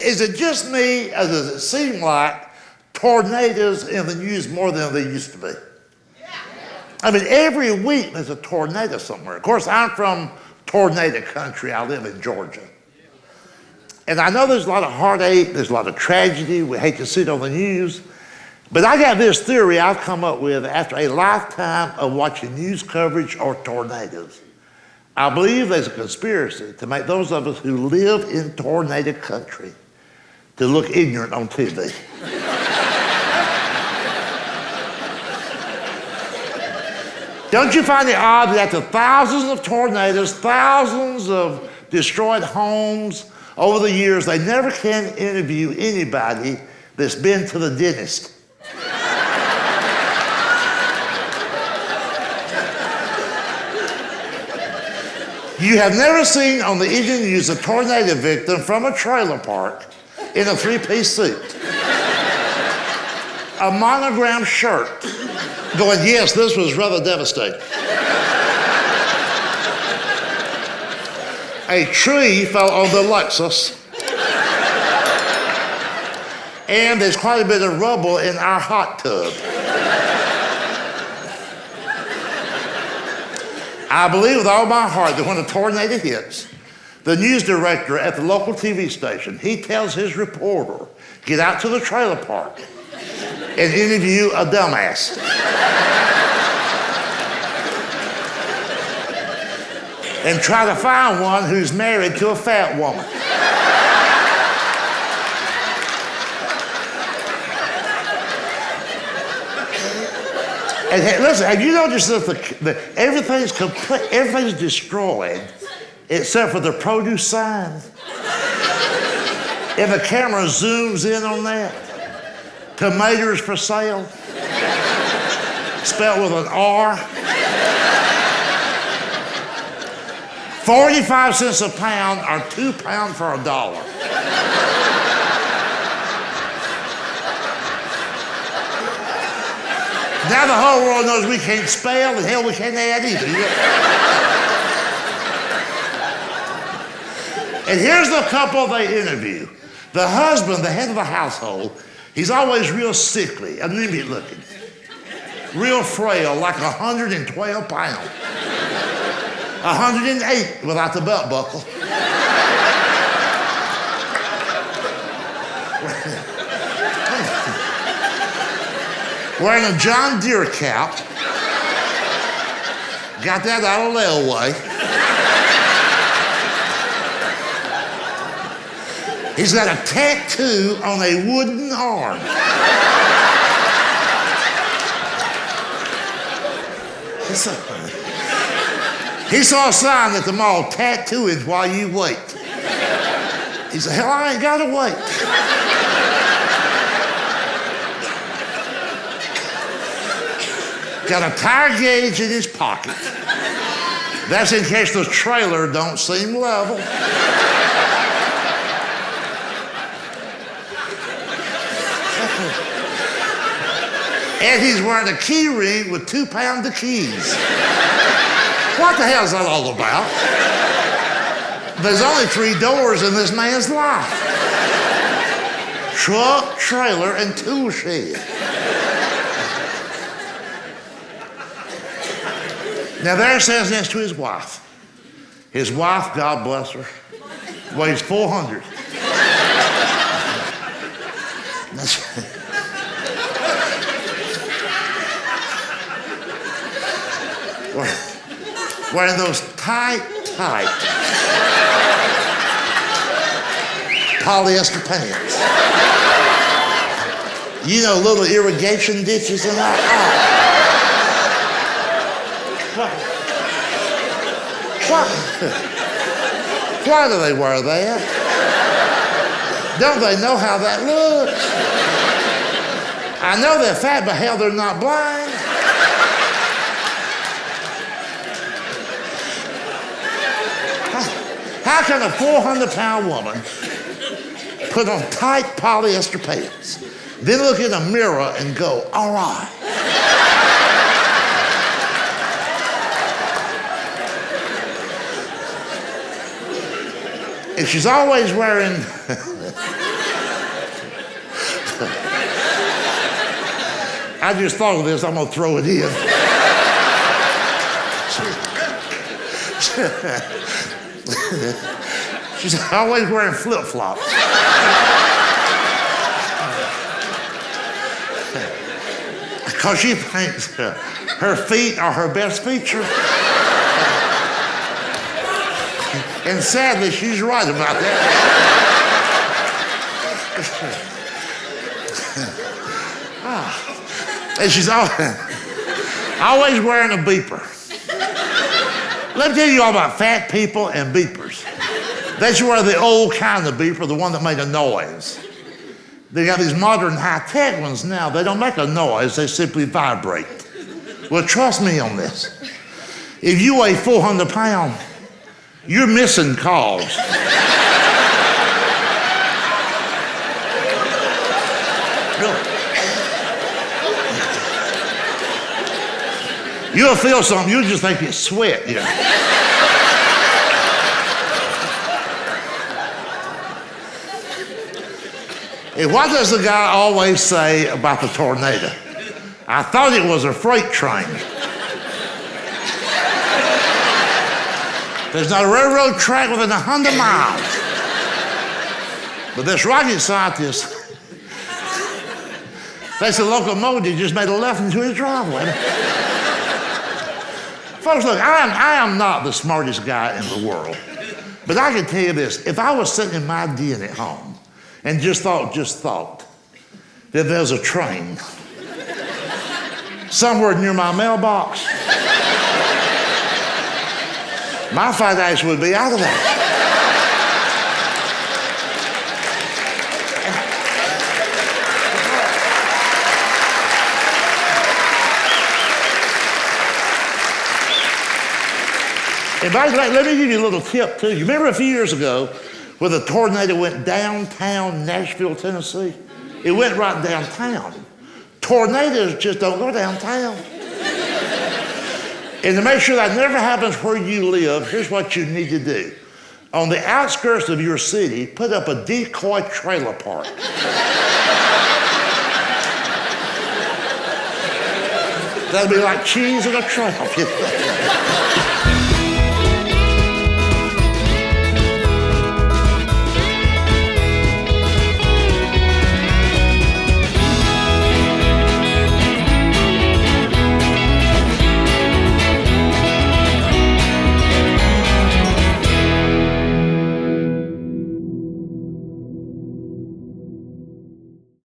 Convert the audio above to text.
Is it just me, or does it seem like tornadoes in the news more than they used to be? I mean, every week there's a tornado somewhere. Of course, I'm from tornado country. I live in Georgia. And I know there's a lot of heartache, there's a lot of tragedy. We hate to see it on the news. But I got this theory I've come up with after a lifetime of watching news coverage or tornadoes. I believe there's a conspiracy to make those of us who live in tornado country to look ignorant on TV. Don't you find it odd that after thousands of tornadoes, thousands of destroyed homes over the years, they never can interview anybody that's been to the dentist? You have never seen on the evening news a tornado victim from a trailer park in a three-piece suit, a monogrammed shirt, going, yes, this was rather devastating. A tree fell on the Lexus, and there's quite a bit of rubble in our hot tub. I believe with all my heart that when a tornado hits, the news director at the local TV station, he tells his reporter, get out to the trailer park and interview a dumbass. And try to find one who's married to a fat woman. And listen, have you noticed that everything's destroyed except for the produce sign? And the camera zooms in on that. Tomatoes for sale, spelled with an R. 45 cents a pound or 2 pounds for $1. Now the whole world knows we can't spell, and hell, we can't add either. And here's the couple they interview. The husband, the head of the household, he's always real sickly, anemic looking, real frail, like 112 pounds. 108 without the belt buckle. Wearing a John Deere cap. Got that out of layaway. He's got a tattoo on a wooden arm. He saw a sign at the mall, tattooing while you wait. He said, hell, I ain't gotta wait. Got a tire gauge in his pocket. That's in case the trailer don't seem level. And he's wearing a key ring with 2 pounds of keys. What the hell is that all about? There's only 3 doors in this man's life. Truck, trailer, and tool shed. Now there it says next to his wife. His wife, God bless her, weighs 400. Wearing those tight polyester pants. You know, little irrigation ditches and that. Why do they wear that? Don't they know how that looks? I know they're fat, but hell, they're not blind. How can a 400-pound woman put on tight polyester pants, then look in a mirror and go, all right? And she's always wearing I just thought of this, I'm gonna throw it in. She's always wearing flip-flops. Because she thinks her feet are her best feature. And sadly, she's right about that. And she's always wearing a beeper. Let me tell you all about fat people and beepers. That's where the old kind of beeper, the one that made a noise. They got these modern high-tech ones now. They don't make a noise, they simply vibrate. Well, trust me on this. If you weigh 400 pounds, you're missing calls. Really. You'll feel something, you'll just think it's sweat, you know. And what does the guy always say about the tornado? I thought it was a freight train. There's not a railroad track within 100 miles. But this rocket scientist, thinks the locomotive just made a left into his driveway. Folks, look, I am not the smartest guy in the world. But I can tell you this, if I was sitting in my den at home and just thought that there's a train somewhere near my mailbox, my fat ass would be out of there. And by the way, let me give you a little tip too. You remember a few years ago where the tornado went downtown Nashville, Tennessee? It went right downtown. Tornadoes just don't go downtown. And to make sure that never happens where you live, here's what you need to do. On the outskirts of your city, put up a decoy trailer park. That'll be like cheese in a trap.